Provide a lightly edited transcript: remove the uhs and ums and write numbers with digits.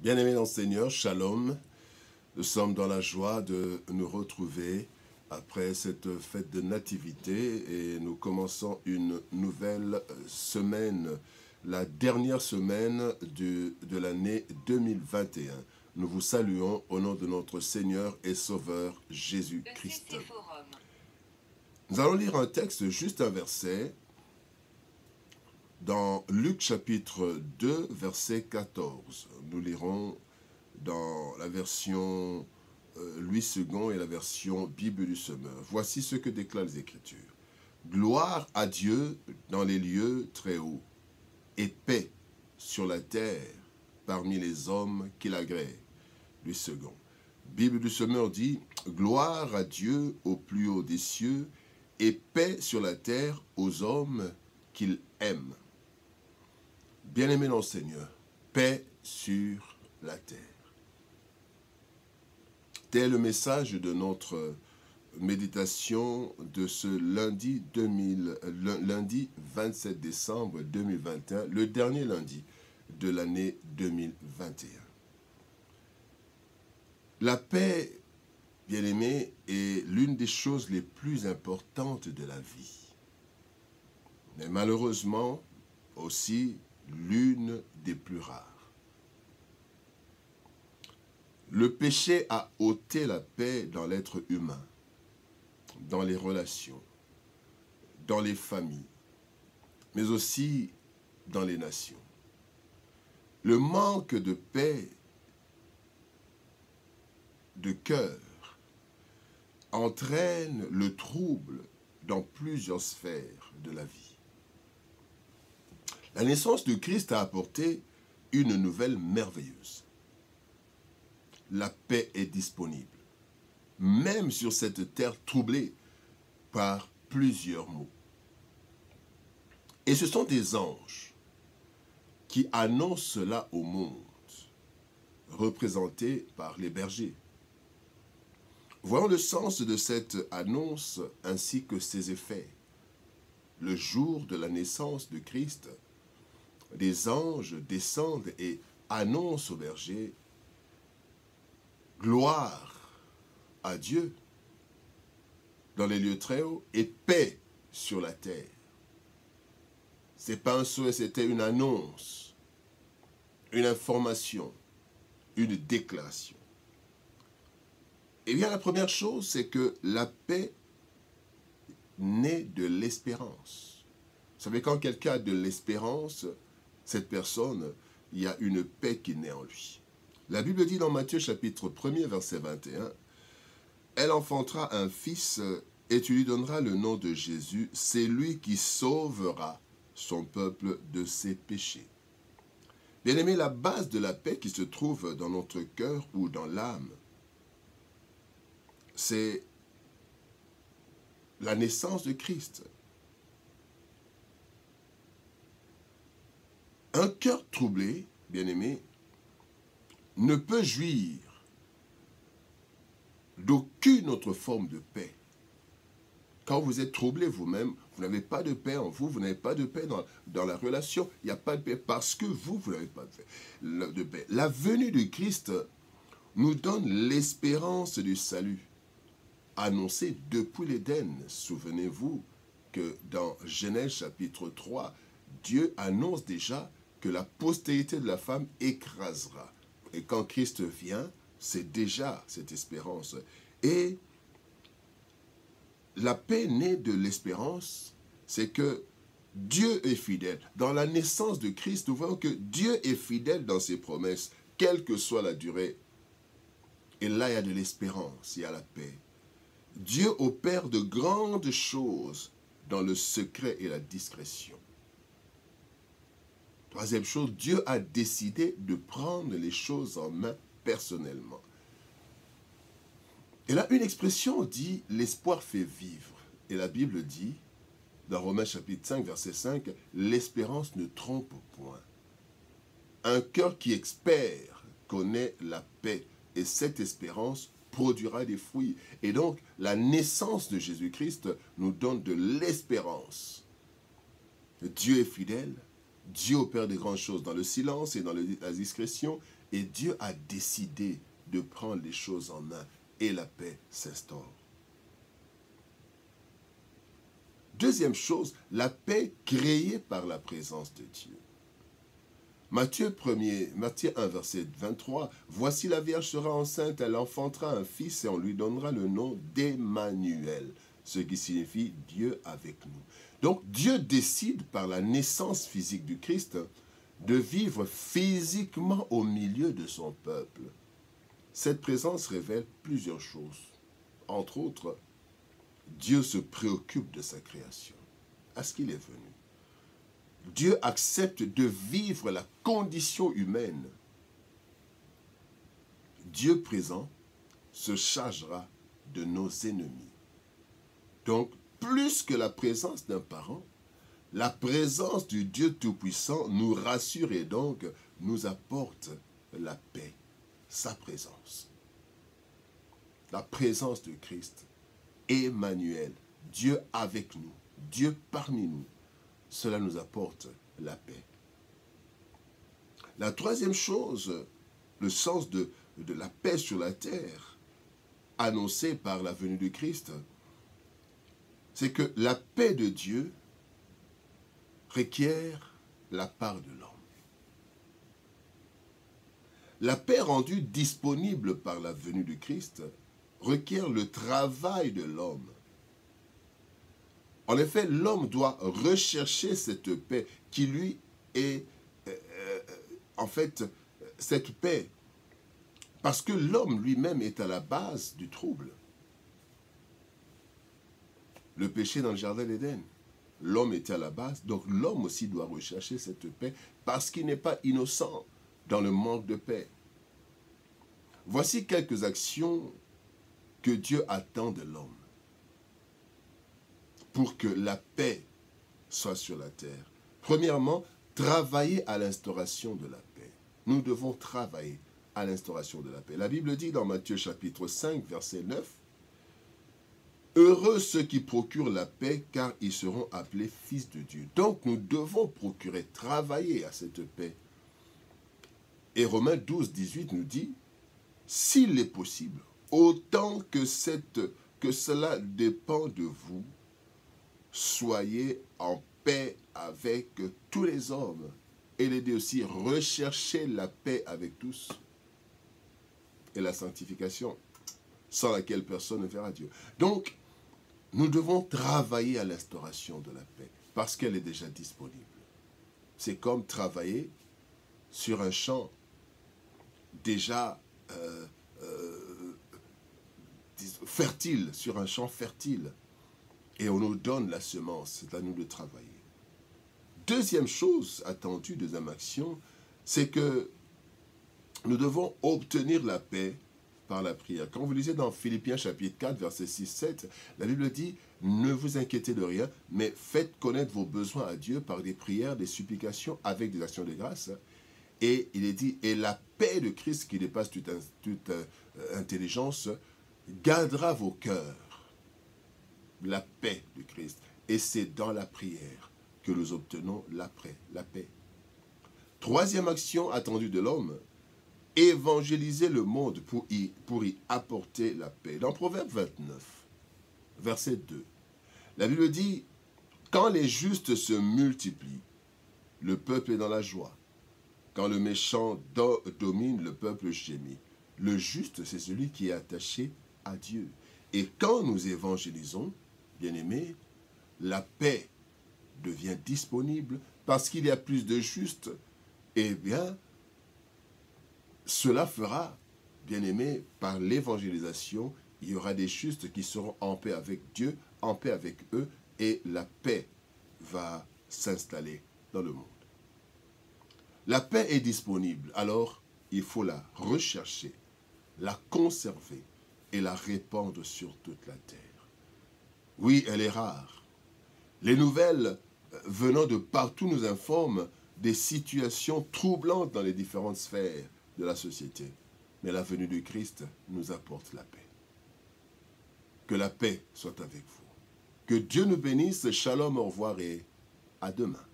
Bien-aimés dans le Seigneur, Shalom. Nous sommes dans la joie de nous retrouver après cette fête de nativité et nous commençons une nouvelle semaine, la dernière semaine de l'année 2021. Nous vous saluons au nom de notre Seigneur et Sauveur Jésus-Christ. Nous allons lire un texte, juste un verset, dans Luc chapitre 2, verset 14. Nous lirons dans la version Louis II et la version Bible du Semeur. Voici ce que déclarent les Écritures. Gloire à Dieu dans les lieux très hauts, et paix sur la terre parmi les hommes qui l'agréent. Louis II. Bible du Semeur dit, gloire à Dieu au plus haut des cieux, et paix sur la terre aux hommes qu'il aime. Bien-aimés dans le Seigneur, paix sur la terre. Tel est le message de notre méditation de ce lundi 27 décembre 2021, le dernier lundi de l'année 2021. La paix, bien-aimés, est l'une des choses les plus importantes de la vie. Mais malheureusement, aussi l'une des plus rares. Le péché a ôté la paix dans l'être humain, dans les relations, dans les familles, mais aussi dans les nations. Le manque de paix de cœur entraîne le trouble dans plusieurs sphères de la vie. La naissance de Christ a apporté une nouvelle merveilleuse. La paix est disponible, même sur cette terre troublée par plusieurs maux. Et ce sont des anges qui annoncent cela au monde, représentés par les bergers. Voyons le sens de cette annonce ainsi que ses effets. Le jour de la naissance de Christ, des anges descendent et annoncent aux bergers gloire à Dieu dans les lieux très hauts et paix sur la terre. Ce n'est pas un souhait, c'était une annonce, une information, une déclaration. Eh bien, la première chose, c'est que la paix naît de l'espérance. Vous savez, quand quelqu'un a de l'espérance, cette personne, il y a une paix qui naît en lui. La Bible dit dans Matthieu chapitre 1er, verset 21, « Elle enfantera un fils et tu lui donneras le nom de Jésus, c'est lui qui sauvera son peuple de ses péchés. » Bien-aimé, la base de la paix qui se trouve dans notre cœur ou dans l'âme, c'est la naissance de Christ. Un cœur troublé, bien-aimé, ne peut jouir d'aucune autre forme de paix. Quand vous êtes troublé vous-même, vous n'avez pas de paix en vous, vous n'avez pas de paix dans la relation, il n'y a pas de paix parce que vous n'avez pas de paix. La venue de Christ nous donne l'espérance du salut, annoncée depuis l'Éden. Souvenez-vous que dans Genèse chapitre 3, Dieu annonce déjà que la postérité de la femme écrasera. Et quand Christ vient, c'est déjà cette espérance. Et la paix née de l'espérance, c'est que Dieu est fidèle. Dans la naissance de Christ, nous voyons que Dieu est fidèle dans ses promesses, quelle que soit la durée. Et là, il y a de l'espérance, il y a la paix. Dieu opère de grandes choses dans le secret et la discrétion. Troisième chose, Dieu a décidé de prendre les choses en main personnellement. Et là, une expression dit « l'espoir fait vivre ». Et la Bible dit, dans Romains chapitre 5, verset 5, « l'espérance ne trompe point ». Un cœur qui espère connaît la paix, et cette espérance produira des fruits. Et donc, la naissance de Jésus-Christ nous donne de l'espérance. Dieu est fidèle. Dieu opère de grandes choses dans le silence et dans la discrétion, Et Dieu a décidé de prendre les choses en main et la paix s'instaure. Deuxième chose, la paix créée par la présence de Dieu. Matthieu 1, verset 23, « Voici la Vierge sera enceinte, elle enfantera un fils et on lui donnera le nom d'Emmanuel », ce qui signifie Dieu avec nous. Donc Dieu décide par la naissance physique du Christ de vivre physiquement au milieu de son peuple. Cette présence révèle plusieurs choses. Entre autres, Dieu se préoccupe de sa création. À ce qu'il est venu. Dieu accepte de vivre la condition humaine. Dieu présent se chargera de nos ennemis. Donc, plus que la présence d'un parent, la présence du Dieu Tout-Puissant nous rassure et donc nous apporte la paix, sa présence. La présence de Christ, Emmanuel, Dieu avec nous, Dieu parmi nous, cela nous apporte la paix. La troisième chose, le sens de la paix sur la terre, annoncée par la venue du Christ, c'est que la paix de Dieu requiert la part de l'homme. La paix rendue disponible par la venue du Christ requiert le travail de l'homme. En effet, l'homme doit rechercher cette paix qui lui est, en fait, cette paix, parce que l'homme lui-même est à la base du trouble. Le péché dans le jardin d'Éden, l'homme était à la base, donc l'homme aussi doit rechercher cette paix parce qu'il n'est pas innocent dans le manque de paix. Voici quelques actions que Dieu attend de l'homme pour que la paix soit sur la terre. Premièrement, travailler à l'instauration de la paix. Nous devons travailler à l'instauration de la paix. La Bible dit dans Matthieu chapitre 5, verset 9, « Heureux ceux qui procurent la paix, car ils seront appelés fils de Dieu. » Donc nous devons procurer, travailler à cette paix. Et Romains 12, 18 nous dit, « S'il est possible, autant que cela dépend de vous, soyez en paix avec tous les hommes. » Et il est dit aussi, recherchez la paix avec tous et la sanctification, sans laquelle personne ne verra Dieu. Donc, nous devons travailler à l'instauration de la paix, parce qu'elle est déjà disponible. C'est comme travailler sur un champ déjà fertile, sur un champ fertile. Et on nous donne la semence, c'est à nous de travailler. Deuxième chose attendue, deuxième action, c'est que nous devons obtenir la paix par la prière. Quand vous lisez dans Philippiens chapitre 4, verset 6-7, la Bible dit « Ne vous inquiétez de rien, mais faites connaître vos besoins à Dieu par des prières, des supplications, avec des actions de grâce. » Et il est dit « Et la paix de Christ, qui dépasse toute intelligence, gardera vos cœurs. » La paix de Christ. Et c'est dans la prière que nous obtenons la paix. Troisième action attendue de l'homme, évangéliser le monde pour y apporter la paix. Dans Proverbe 29, verset 2, la Bible dit « Quand les justes se multiplient, le peuple est dans la joie. Quand le méchant domine, le peuple gémit. » Le juste, c'est celui qui est attaché à Dieu. Et quand nous évangélisons, bien-aimés, la paix devient disponible parce qu'il y a plus de justes. Eh bien, cela fera, bien-aimés, par l'évangélisation, il y aura des justes qui seront en paix avec Dieu, en paix avec eux, et la paix va s'installer dans le monde. La paix est disponible, alors il faut la rechercher, la conserver et la répandre sur toute la terre. Oui, elle est rare. Les nouvelles venant de partout nous informent des situations troublantes dans les différentes sphères de la société. Mais la venue du Christ nous apporte la paix. Que la paix soit avec vous. Que Dieu nous bénisse. Shalom, au revoir et à demain.